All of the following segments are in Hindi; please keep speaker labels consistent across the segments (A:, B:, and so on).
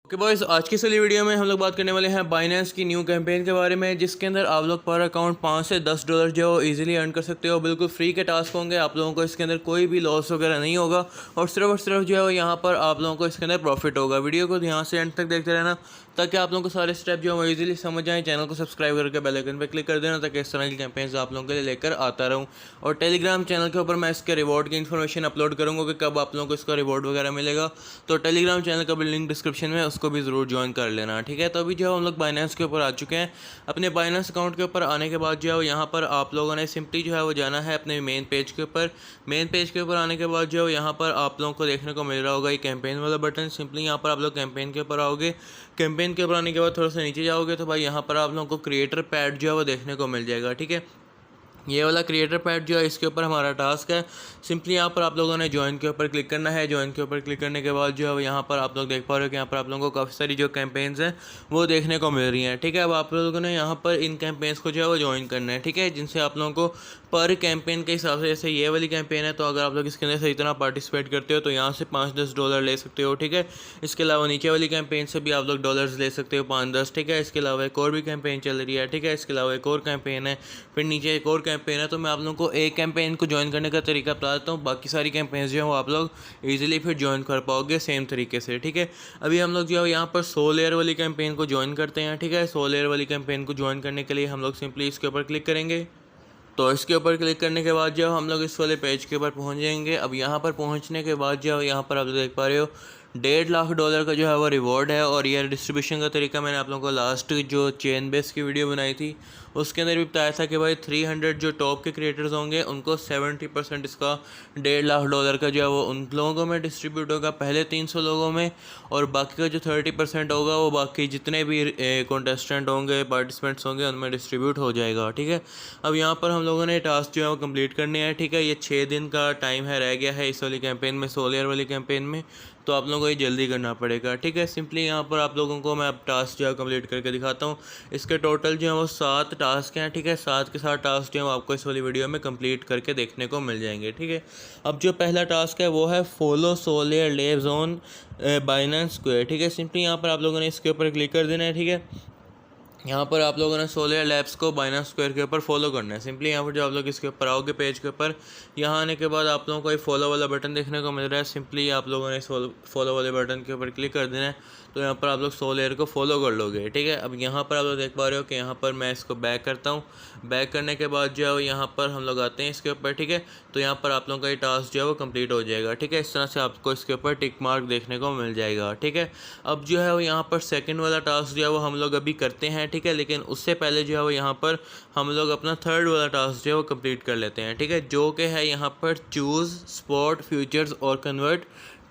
A: ओके बॉयज़, आज की इस वाली वीडियो में हम लोग बात करने वाले हैं बाइनेंस की न्यू कैंपेन के बारे में, जिसके अंदर आप लोग पर अकाउंट 5 से $10 जो है इजीली अर्न कर सकते हो। बिल्कुल फ्री के टास्क होंगे, आप लोगों को इसके अंदर कोई भी लॉस वगैरह नहीं होगा और सिर्फ जो है वो यहाँ पर आप लोगों को इसके अंदर प्रॉफिट होगा। वीडियो को ध्यान से एंड तक देखते रहना ताकि आप लोगों को सारे स्टेप जो है वो ईजिली समझ आए। चैनल को सब्सक्राइब करके बेल आइकन पर क्लिक कर देना ताकि इस तरह की कैंपेन्स आप लोगों के लिए लेकर आता रहूँ। और टेलीग्राम चैनल के ऊपर मैं इसके रिवॉर्ड की इन्फॉर्मेशन अपलोड करूँगा कि कब आप लोगों को इसका रिवॉर्ड वगैरह मिलेगा। तो टेलीग्राम चैनल का भी लिंक डिस्क्रिप्शन में, उसको भी ज़रूर ज्वाइन कर लेना, ठीक है। तो अभी जो हम लोग बाइनेंस के ऊपर आ चुके हैं। अपने बाइनेंस अकाउंट के ऊपर आने के बाद जो है यहाँ पर आप लोगों ने सिंपली जो है वो जाना है अपने मेन पेज के ऊपर। मेन पेज के ऊपर आने के बाद जो है यहाँ पर आप लोगों को देखने को मिल रहा होगा ये कैंपेन वाला बटन। सिंपली यहाँ पर आप लोग कैंपेन के ऊपर आओगे। कैंपेन के ऊपर आने के बाद थोड़ा सा नीचे जाओगे तो भाई यहाँ पर आप लोगों को क्रिएटर पैड जो है वो देखने को मिल जाएगा, ठीक है। ये वाला क्रिएटर पैड जो है इसके ऊपर हमारा टास्क है। सिंपली यहाँ पर आप लोगों ने ज्वाइन के ऊपर क्लिक करना है। ज्वाइन के ऊपर क्लिक करने के बाद जो है यहाँ पर आप लोग देख पा रहे हो कि यहाँ पर आप लोगों को काफ़ी सारी जो कैंपेन्स हैं वो देखने को मिल रही हैं, ठीक है। अब आप लोगों ने यहाँ पर इन कैंपेन्स को जो है वो ज्वाइन करना है, ठीक है, जिनसे आप लोगों को पर कैंपेन के हिसाब से, जैसे ये वाली कैंपेन है तो अगर आप लोग इसके अंदर सही तरह पार्टिसिपेट करते हो तो यहाँ से $5-10 ले सकते हो, ठीक है। इसके अलावा नीचे वाली कैंपेन से भी आप लोग डॉलर्स ले सकते हो 5-10, ठीक है। इसके अलावा एक और भी कैंपेन चल रही है, ठीक है। इसके अलावा एक और कैंपेन है, फिर नीचे एक और कैंपेन है। तो मैं आप लोगों को एक कैंपेन को ज्वाइन करने का तरीका बता देता हूँ, बाकी सारी कैंपेन जो है वो आप लोग ईजिली फिर ज्वाइन कर पाओगे सेम तरीके से, ठीक है। अभी हम लोग जो है यहाँ पर 100 लेयर वाली कैंपेन को ज्वाइन करते हैं, ठीक है। 100 लेयर वाली कैंपेन को ज्वाइन करने के लिए हम लोग सिंपली इसके ऊपर क्लिक करेंगे। तो इसके ऊपर क्लिक करने के बाद जो हम लोग इस वाले पेज के ऊपर पहुंच जाएंगे। अब यहाँ पर पहुंचने के बाद जो यहाँ पर आप देख पा रहे हो $1.5 का जो है वो रिवॉर्ड है। और ये डिस्ट्रीब्यूशन का तरीका मैंने आप लोगों को लास्ट जो चेन बेस की वीडियो बनाई थी उसके अंदर भी बताया था कि भाई 300 जो टॉप के क्रिएटर्स होंगे उनको 70% इसका $1.5 का जो है वो उन लोगों में डिस्ट्रीब्यूट होगा, पहले 300 लोगों में, और बाकी का जो 30% होगा वो बाकी जितने भी कॉन्टेस्टेंट होंगे, पार्टिसिपेंट्स होंगे, उनमें डिस्ट्रीब्यूट हो जाएगा, ठीक है। अब यहाँ पर हम लोगों ने टास्क जो है वो कंप्लीट करने हैं, ठीक है। ये 6 दिन का टाइम है, रह गया है इस वाली कैंपेन में, 100 लेयर वाली कैंपेन में, तो आप लोगों को ये जल्दी करना पड़ेगा, ठीक है। सिंपली यहाँ पर आप लोगों को मैं अब टास्क जो है कंप्लीट करके दिखाता हूँ। इसके टोटल जो है वो 7 टास्क हैं, ठीक है। 7 के 7 टास्क जो है आपको इस वाली वीडियो में कंप्लीट करके देखने को मिल जाएंगे, ठीक है। अब जो पहला टास्क है वो है follow 100 layer leaves on Binance square, ठीक है। सिंपली यहाँ पर आप लोगों ने इसके ऊपर क्लिक कर देना है, ठीक है। यहाँ पर आप लोगों ने 100 लेयर लैब्स को बाइनेंस स्क्वायर के ऊपर फॉलो करना है। सिंपली यहाँ पर जो आप लोग इसके ऊपर आओगे पेज के ऊपर, यहाँ आने के बाद आप लोगों को एक फॉलो वाला बटन देखने को मिल रहा है। सिंपली आप लोगों ने इस फॉलो वाले बटन के ऊपर क्लिक कर देना है, तो यहाँ पर आप लोग 100 लेयर को फॉलो कर लोगे, ठीक है। अब यहाँ पर आप लोग देख पा रहे हो कि यहाँ पर मैं इसको बैक करता हूँ। बैक करने के बाद जो है यहाँ पर हम लोग आते हैं इसके ऊपर, ठीक है। तो यहाँ पर आप लोगों का ये टास्क जो है वो कंप्लीट हो जाएगा, ठीक है। इस तरह से आपको इसके ऊपर टिक मार्क देखने को मिल जाएगा, ठीक है। अब जो है वो यहाँ पर सेकंड वाला टास्क जो है वो हम लोग अभी करते हैं, ठीक है। लेकिन उससे पहले जो है वो यहाँ पर हम लोग अपना थर्ड वाला टास्क जो है वो कंप्लीट कर लेते हैं, ठीक है। जो कि है यहाँ पर चूज़ स्पॉट फ्यूचर्स और कन्वर्ट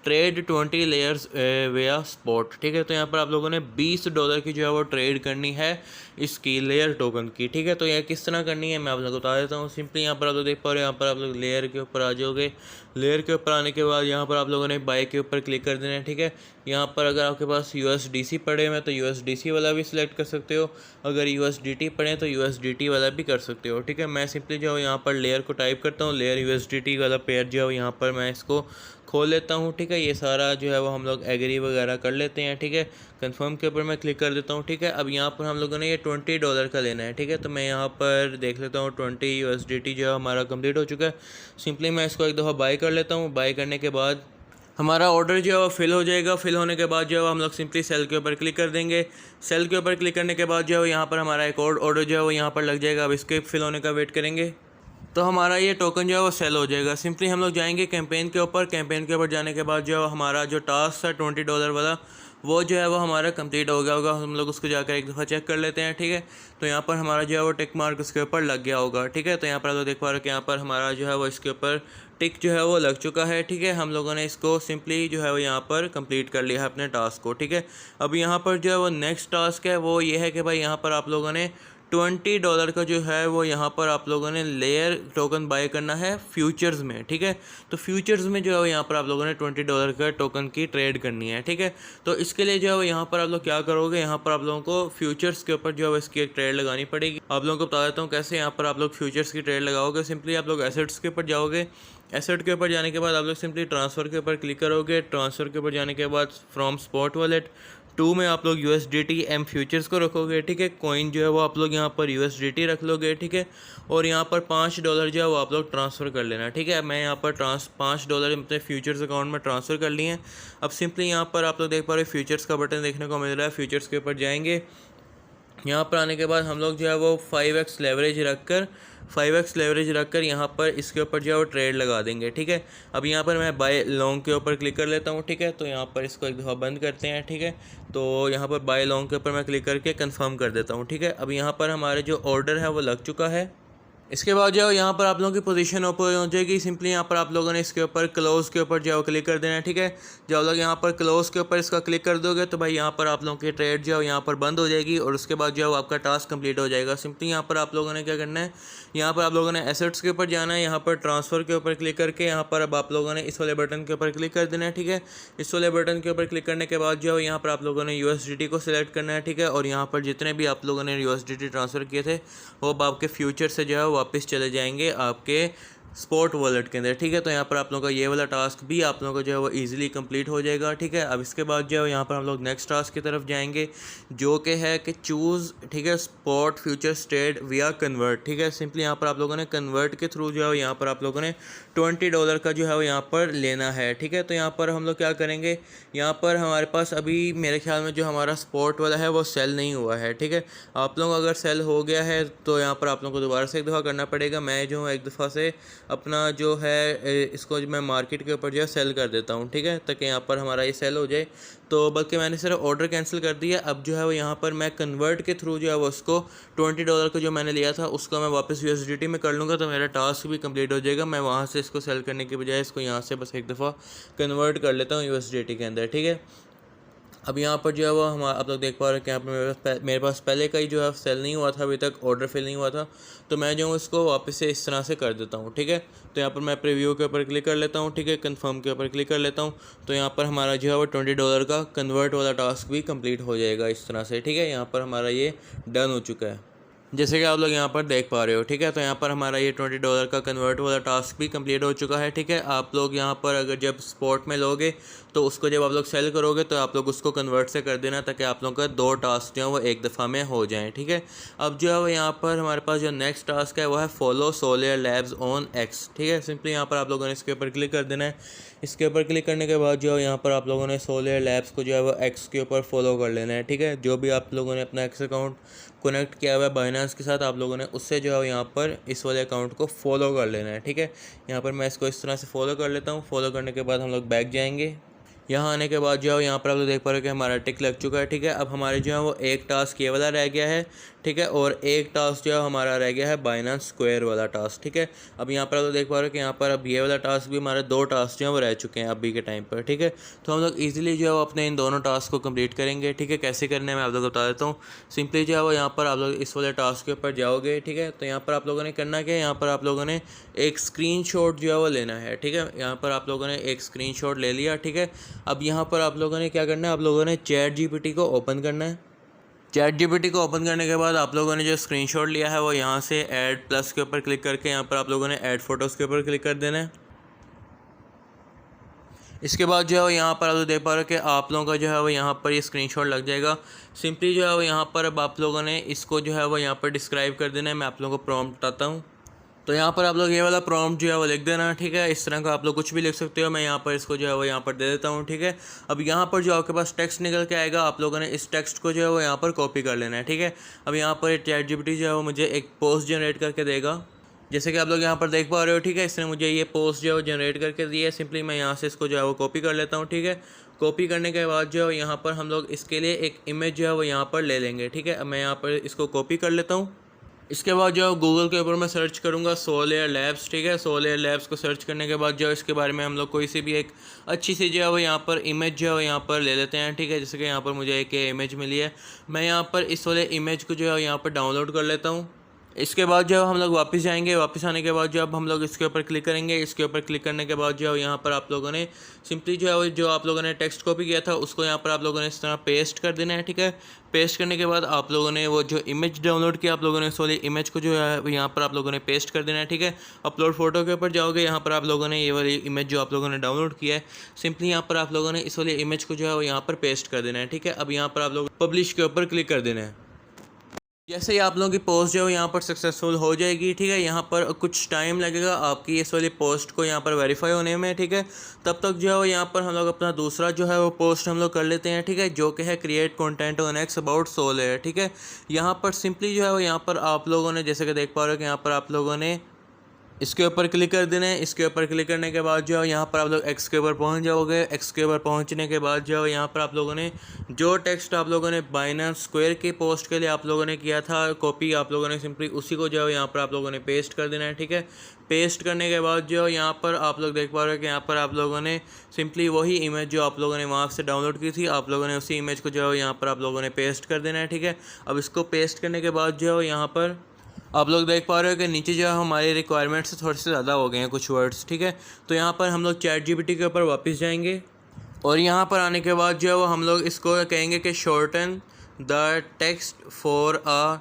A: ट्रेड 20 लेयर्स वेया स्पॉट, ठीक है। तो यहाँ पर आप लोगों ने $20 की जो है वो ट्रेड करनी है इसकी लेयर टोकन की, ठीक है। तो यह किस तरह करनी है मैं आप लोगों को बता देता हूँ। सिंपली यहाँ पर आप लोग देख पा रहे हो, यहाँ पर आप लोग लेयर के ऊपर आ जाओगे। लेयर के ऊपर आने के बाद यहाँ पर आप लोगों ने बाय के ऊपर क्लिक कर देना है, ठीक है। यहाँ पर अगर आपके पास USDC पड़े हुए तो USDC वाला भी सिलेक्ट कर सकते हो, अगर USDT पड़े तो USDT वाला भी कर सकते हो, ठीक है। मैं सिंपली जो यहाँ पर लेयर को टाइप करता हूँ, लेयर USDT वाला पेयर जो है यहाँ पर मैं इसको खोल लेता हूँ, ठीक है। ये सारा जो है वो हम लोग एग्री वगैरह कर लेते हैं, ठीक है। कंफर्म के ऊपर मैं क्लिक कर देता हूँ, ठीक है। अब यहाँ पर हम लोगों ने ये $20 का लेना है, ठीक है। तो मैं यहाँ पर देख लेता हूँ 20 USDT जो है हमारा कंप्लीट हो चुका है। सिंपली मैं इसको एक दफ़ा बाय कर लेता हूँ। बाय करने के बाद हमारा ऑर्डर जो है वो फिल हो जाएगा। फिल होने के बाद जो है हम लोग सिंपली सेल के ऊपर क्लिक कर देंगे। सेल के ऊपर क्लिक करने के बाद जो है यहाँ पर हमारा एक और ऑर्डर जो है वो यहाँ पर लग जाएगा। अब इसके फिल होने का वेट करेंगे तो हमारा ये टोकन जो है वो सेल हो जाएगा। सिंपली हम लोग जाएंगे कैंपेन के ऊपर। कैंपेन के ऊपर जाने के बाद जो है हमारा जो टास्क था $20 वाला वो जो है वो हमारा कंप्लीट हो गया होगा। हम लोग उसको जाकर एक दफ़ा चेक कर लेते हैं, ठीक है। तो यहाँ पर हमारा जो है वो टिक मार्क उसके ऊपर लग गया होगा, ठीक है। तो यहाँ पर आप लोग देख पा रहे हो कि यहाँ पर हमारा जो है वो इसके ऊपर टिक जो है वो लग चुका है, ठीक है। हम लोगों ने इसको सिंपली जो है वो यहाँ पर कंप्लीट कर लिया है अपने टास्क को, ठीक है। अब यहाँ पर जो है वो नेक्स्ट टास्क है वो ये है कि भाई यहाँ पर आप लोगों ने $20 का जो है वो यहाँ पर आप लोगों ने लेयर टोकन बाय करना है फ्यूचर्स में, ठीक है। तो फ्यूचर्स में जो है यहाँ पर आप लोगों ने $20 का टोकन की ट्रेड करनी है, ठीक है। तो इसके लिए जो है यहाँ पर आप लोग क्या करोगे, यहाँ पर आप लोगों को फ्यूचर्स के ऊपर जो है इसकी एक ट्रेड लगानी पड़ेगी। आप लोगों को बता देता हूँ कैसे यहाँ पर आप लोग फ्यूचर्स की ट्रेड लगाओगे। सिंपली आप लोग एसेट्स के ऊपर जाओगे। एसेट के ऊपर जाने के बाद आप लोग सिंपली ट्रांसफ़र के ऊपर क्लिक करोगे। ट्रांसफ़र के ऊपर जाने के बाद फ्रॉम स्पॉट वॉलेट 2 में आप लोग USDT M फ्यूचर्स को रखोगे, ठीक है। कॉइन जो है वो आप लोग यहाँ पर USDT रख लोगे, ठीक है। और यहाँ पर $5 जो है वो आप लोग ट्रांसफ़र कर लेना, ठीक है। मैं यहाँ पर $5 अपने फ्यूचर्स अकाउंट में ट्रांसफ़र कर लिए हैं। अब सिंपली यहाँ पर आप लोग देख पा रहे हो फ्यूचर्स का बटन देखने को मिल रहा है। फ्यूचर्स के ऊपर जाएंगे, यहाँ पर आने के बाद हम लोग जो है वो 5x लेवरेज रख कर यहाँ पर इसके ऊपर जो है वो ट्रेड लगा देंगे, ठीक है। अब यहाँ पर मैं बाय लॉन्ग के ऊपर क्लिक कर लेता हूँ, ठीक है। तो यहाँ पर इसको एक दफ़ा बंद करते हैं, ठीक है। तो यहाँ पर बाय लॉन्ग के ऊपर मैं क्लिक करके कंफर्म कर देता हूँ, ठीक है। अब यहाँ पर हमारे जो ऑर्डर है वो लग चुका है। इसके बाद जो यहाँ पर आप लोगों की पोजीशन ओपन हो जाएगी। सिंपली यहाँ पर आप लोगों ने इसके ऊपर क्लोज़ के ऊपर जो क्लिक कर देना है, ठीक है। जब आप लोग यहाँ पर क्लोज़ के ऊपर इसका क्लिक कर दोगे तो भाई यहाँ पर आप लोगों की ट्रेड जो है यहाँ पर बंद हो जाएगी और उसके बाद जो है आपका टास्क कंप्लीट हो जाएगा। सिंपली यहाँ पर आप लोगों ने क्या करना है, यहाँ पर आप लोगों ने एसेट्स के ऊपर जाना है, यहाँ पर ट्रांसफ़र के ऊपर क्लिक करके यहाँ पर अब आप लोगों ने इस वाले बटन के ऊपर क्लिक कर देना है, ठीक है। इस वाले बटन के ऊपर क्लिक करने के बाद जो है यहाँ पर आप लोगों ने USDT को सिलेक्ट करना है, ठीक है। और यहाँ पर जितने भी आप लोगों ने USDT ट्रांसफ़र किए थे वो अब आपके फ्यूचर से जो है वापस चले जाएंगे आपके स्पॉट वॉलेट के अंदर, ठीक है। तो यहाँ पर आप लोगों का ये वाला टास्क भी आप लोगों को जो है वो इजीली कंप्लीट हो जाएगा, ठीक है। अब इसके बाद जो है यहाँ पर हम लोग नेक्स्ट टास्क की तरफ जाएंगे जो कि है कि चूज़, ठीक है, स्पॉट फ्यूचर ट्रेड विया कन्वर्ट, ठीक है। सिंपली यहाँ पर आप लोगों ने कन्वर्ट के थ्रू जो है यहाँ पर आप लोगों ने $20 का जो है वो यहाँ पर लेना है, ठीक है। तो यहाँ पर हम लोग क्या करेंगे, यहाँ पर हमारे पास अभी मेरे ख्याल में जो हमारा स्पॉट वाला है वो सेल नहीं हुआ है, ठीक है। आप लोग अगर सेल हो गया है तो यहाँ पर आप लोगों को दोबारा से एक दफ़ा करना पड़ेगा। मैं जो हूँ एक दफ़ा से अपना जो है इसको मैं मार्केट के ऊपर जो है सेल कर देता हूँ, ठीक है, ताकि यहाँ पर हमारा ये सेल हो जाए। तो बल्कि मैंने सिर्फ ऑर्डर कैंसिल कर दिया। अब जो है वो यहाँ पर मैं कन्वर्ट के थ्रू जो है वो उसको $20 का जो मैंने लिया था उसको मैं वापस USDT में कर लूँगा तो मेरा टास्क भी कंप्लीट हो जाएगा। मैं वहाँ से इसको सेल करने के बजाय इसको यहाँ से बस एक दफ़ा कन्वर्ट कर लेता हूँ USDT के अंदर, ठीक है। अब यहाँ पर जो है वो हम आप लोग देख पा रहे हैं कि यहाँ पर मेरे पास पहले का ही जो है सेल नहीं हुआ था, अभी तक ऑर्डर फिल नहीं हुआ था। तो मैं जो हूँ इसको वापस से इस तरह से कर देता हूँ, ठीक है। तो यहाँ पर मैं प्रीव्यू के ऊपर क्लिक कर लेता हूँ, ठीक है, कंफर्म के ऊपर क्लिक कर लेता हूँ। तो यहाँ पर हमारा जो है वो $20 का कन्वर्ट वाला टास्क भी कंप्लीट हो जाएगा इस तरह से, ठीक है। यहाँ पर हमारा ये डन हो चुका है जैसे कि आप लोग यहाँ पर देख पा रहे हो, ठीक है। तो यहाँ पर हमारा ये $20 का कन्वर्ट वाला टास्क भी कंप्लीट हो चुका है, ठीक है। आप लोग यहाँ पर अगर जब स्पॉट में लोगे तो उसको जब आप लोग सेल करोगे तो आप लोग उसको कन्वर्ट से कर देना ताकि आप लोगों का 2 टास्क जो है वो एक दफ़ा में हो जाएं, ठीक है। अब जो है वो यहाँ पर हमारे पास जो नेक्स्ट टास्क है वो है follow solar labs on X, ठीक है। सिंपली यहाँ पर आप लोगों ने इसके ऊपर क्लिक कर देना है। इसके ऊपर क्लिक करने के बाद जो है यहाँ पर आप लोगों ने सोलर लैब्स को जो है वो X के ऊपर फॉलो कर लेना है, ठीक है। जो भी आप लोगों ने अपना X अकाउंट कनेक्ट किया हुआ है बाइनेंस के साथ, आप लोगों ने उससे जो है यहाँ पर इस वाले अकाउंट को फॉलो कर लेना है, ठीक है। यहाँ पर मैं इसको इस तरह से फॉलो कर लेता हूँ। फॉलो करने के बाद हम लोग बैक जाएंगे। यहाँ आने के बाद जो है यहाँ पर आप लोग देख पा रहे हो कि हमारा टिक लग चुका है, ठीक है। अब हमारे जो है वो एक टास्क ये वाला रह गया है, ठीक है, और एक टास्क जो है हमारा रह गया है बाइनेंस स्क्वायर वाला टास्क, ठीक है। अब यहाँ पर आप लोग देख पा रहे हो कि यहाँ पर अब ये वाला टास्क भी हमारे 2 टास्क जो है वो रह चुके हैं अभी के टाइम पर, ठीक है। तो हम लोग ईजिली जो है वो अपने इन दोनों टास्क को कंप्लीट करेंगे, ठीक है। कैसे करने मैं आप लोग को बता देता हूँ। सिंपली जो है वो यहाँ पर आप लोग इस वाले टास्क के ऊपर जाओगे, ठीक है। तो यहाँ पर आप लोगों ने करना क्या है, यहाँ पर आप लोगों ने एक स्क्रीनशॉट जो है वो लेना है, ठीक है। यहाँ पर आप लोगों ने एक स्क्रीनशॉट ले लिया, ठीक है। अब यहाँ पर आप लोगों ने क्या करना है, आप लोगों ने ChatGPT को ओपन करना है। ChatGPT को ओपन करने के बाद आप लोगों ने जो स्क्रीनशॉट लिया है वो यहाँ से ऐड प्लस के ऊपर क्लिक करके यहाँ पर आप लोगों ने ऐड फोटोज़ के ऊपर क्लिक कर देना है। इसके बाद जो है वो यहाँ पर आप लोग देख पा रहे हो कि आप लोगों का जो है वो यहाँ पर ये स्क्रीनशॉट लग जाएगा। सिंपली जो है वो यहाँ पर अब आप लोगों ने इसको जो है वो यहाँ पर डिस्क्राइब कर देना है। मैं आप लोगों को प्रॉम्प्ट बताता हूँ। तो यहाँ पर आप लोग ये वाला प्रॉम्प्ट जो है वो लिख देना, ठीक है। इस तरह का आप लोग कुछ भी लिख सकते हो। मैं यहाँ पर इसको जो है वो यहाँ पर दे देता हूँ, ठीक है। अब यहाँ पर जो आपके पास टेक्स्ट निकल के आएगा, आप लोगों ने इस टेक्स्ट को जो है वो यहाँ पर कॉपी कर लेना है, ठीक है। अब यहाँ पर ChatGPT जो है वो मुझे एक पोस्ट जनरेट करके देगा, जैसे कि आप लोग यहाँ पर देख पा रहे हो, ठीक है। इसने मुझे ये पोस्ट जो है वो जनरेट करके दी है। सिंपली मैं यहाँ से इसको जो है वो कॉपी कर लेता हूँ, ठीक है। कॉपी करने के बाद जो है यहाँ पर हम लोग इसके लिए एक इमेज जो है वो यहाँ पर ले लेंगे, ठीक है। अब मैं यहाँ पर इसको कॉपी कर लेता हूँ। इसके बाद जो गूगल के ऊपर मैं सर्च करूँगा सोलर लैब्स, ठीक है। सोलर लैब्स को सर्च करने के बाद जो इसके बारे में हम लोग कोई सी भी एक अच्छी सी जो है वो यहाँ पर इमेज जो है वो यहाँ पर ले लेते हैं, ठीक है। जैसे कि यहाँ पर मुझे एक इमेज मिली है, मैं यहाँ पर इस वाले इमेज को जो है यहाँ पर डाउनलोड कर लेता हूँ। इसके बाद जो हम लोग वापस जाएंगे, वापस आने के बाद जब हम लोग इसके ऊपर क्लिक करेंगे, इसके ऊपर क्लिक करने के बाद जो यहाँ पर आप लोगों ने सिंपली जो है जो आप लोगों ने टेक्स्ट कॉपी किया था उसको यहाँ पर आप लोगों ने इस तरह पेस्ट कर देना है। ठीक है, पेस्ट करने के बाद आप लोगों ने वो जो इमेज डाउनलोड किया आप लोगों ने उस वाली इमेज को जो है यहाँ पर आप लोगों ने पेस्ट कर देना है। ठीक है, अपलोड फोटो के ऊपर जाओगे, यहाँ पर आप लोगों ने ये वाली इमेज जो आप लोगों ने डाउनलोड किया है सिंपली यहाँ पर आप लोगों ने इस वाली इमेज को जो है यहाँ पर पेस्ट कर देना है। ठीक है, अब यहाँ पर आप लोग पब्लिश के ऊपर क्लिक कर देना है। जैसे ही आप लोगों की पोस्ट जो है यहाँ पर सक्सेसफुल हो जाएगी, ठीक है, यहाँ पर कुछ टाइम लगेगा आपकी इस वाली पोस्ट को यहाँ पर वेरीफाई होने में। ठीक है, तब तक जो है यहाँ पर हम लोग अपना दूसरा जो है वो पोस्ट हम लोग कर लेते हैं। ठीक है, जो कि है create content on X about soul है। ठीक है, यहाँ पर सिंपली जो है वो यहाँ पर आप लोगों ने जैसे कि देख पा रहे हो कि यहाँ पर आप लोगों ने इसके ऊपर क्लिक कर देना है। इसके ऊपर क्लिक करने के बाद जो है यहाँ पर आप लोग एक्स के ऊपर पहुँच जाओगे। एक्स के ऊपर पहुँचने के बाद जो है यहाँ पर आप लोगों ने जो टेक्स्ट आप लोगों ने बाइनेंस स्क्वायर की पोस्ट के लिए आप लोगों ने किया था कॉपी, आप लोगों ने सिंपली उसी को जो है यहाँ पर आप लोगों ने पेस्ट कर देना है। ठीक है, पेस्ट करने के बाद जो यहाँ पर आप लोग देख पा रहे हो कि यहाँ पर आप लोगों ने सिंपली वही इमेज जो आप लोगों ने वहाँ से डाउनलोड की थी आप लोगों ने उसी इमेज को जो है यहाँ पर आप लोगों ने पेस्ट कर देना है। ठीक है, अब इसको पेस्ट करने के बाद जो है यहाँ पर आप लोग देख पा रहे हो कि नीचे जो है हमारी रिक्वायरमेंट से थोड़े से ज़्यादा हो गए हैं कुछ वर्ड्स। ठीक है, तो यहाँ पर हम लोग चैट जीपीटी के ऊपर वापस जाएंगे और यहाँ पर आने के बाद जो है वो हम लोग इसको कहेंगे कि shorten the text for a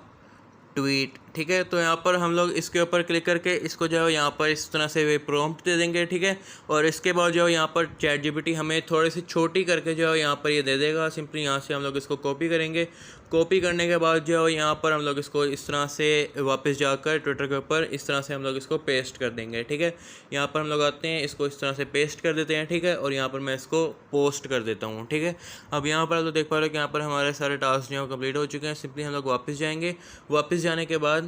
A: tweet. ठीक है, तो यहाँ पर हम लोग इसके ऊपर क्लिक करके इसको जो है यहाँ पर इस तरह से वे प्रॉम्प्ट दे देंगे। ठीक है, और इसके बाद जो है यहाँ पर चैट जीपीटी हमें थोड़ी सी छोटी करके जो है यहाँ पर ये दे देगा। सिंपली यहाँ से हम लोग इसको कॉपी करेंगे। कॉपी करने के बाद जो है यहाँ पर हम लोग इसको इस तरह से वापस जाकर ट्विटर के ऊपर इस तरह से हम लोग इसको पेस्ट कर देंगे। ठीक है, यहाँ पर हम लोग आते हैं, इसको इस तरह से पेस्ट कर देते हैं। ठीक है, और यहाँ पर मैं इसको पोस्ट कर देता हूँ। ठीक है, अब यहाँ पर आप लोग देख पा रहे हो कि यहाँ पर हमारे सारे टास्क जो कंप्लीट हो चुके हैं। सिंपली हम लोग वापस जाएंगे। वापस जाने के बाद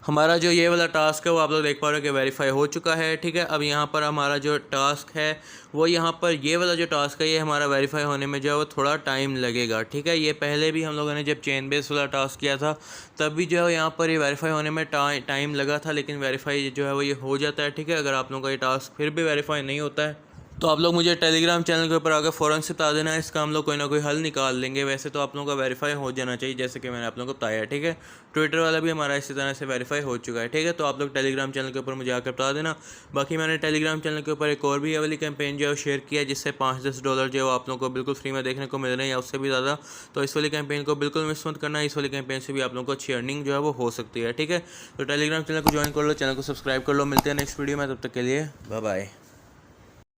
A: हमारा जो ये वाला टास्क है वो आप लोग देख पा रहे हो कि वेरीफाई हो चुका है। ठीक है, अब यहाँ पर हमारा जो टास्क है वो यहाँ पर ये वाला जो टास्क है ये हमारा वेरीफाई होने में जो है वो थोड़ा टाइम लगेगा। ठीक है, ये पहले भी हम लोगों ने जब चेन बेस वाला टास्क किया था तब भी जो है यहाँ पर ये वेरीफाई होने में टाइम लगा था, लेकिन वेरीफाई जो है वो ये हो जाता है। ठीक है, अगर आप लोगों का ये टास्क फिर भी वेरीफाई नहीं होता है तो आप लोग मुझे टेलीग्राम चैनल के ऊपर आकर फ़ौरन से बता देना, इसका हम लोग कोई ना कोई हल निकाल लेंगे। वैसे तो आप लोगों का वेरीफाई हो जाना चाहिए जैसे कि मैंने आप लोगों को बताया है। ठीक है, ट्विटर वाला भी हमारा इसी तरह से वेरीफाई हो चुका है। ठीक है, तो आप लोग टेलीग्राम चैनल के ऊपर मुझे आकर बता देना। बाकी मैंने टेलीग्राम चैनल के ऊपर एक और भी ये वाली कैंपेन जो है शेयर किया है जिससे $5-10 जो है आप लोगों को बिल्कुल फ्री में देखने को मिल रहे हैं या उससे भी ज़्यादा। तो इस वाली कैंपेन को बिल्कुल मिस मत करना, इस वाली कैंपेन से भी आप लोगों को अच्छी अर्निंग जो है वो हो सकती है। ठीक है, तो टेलीग्राम चैनल को ज्वाइन कर लो, चैनल को सब्सक्राइब कर लो। मिलते हैं नेक्स्ट वीडियो में, तब तक के लिए बाय बाय।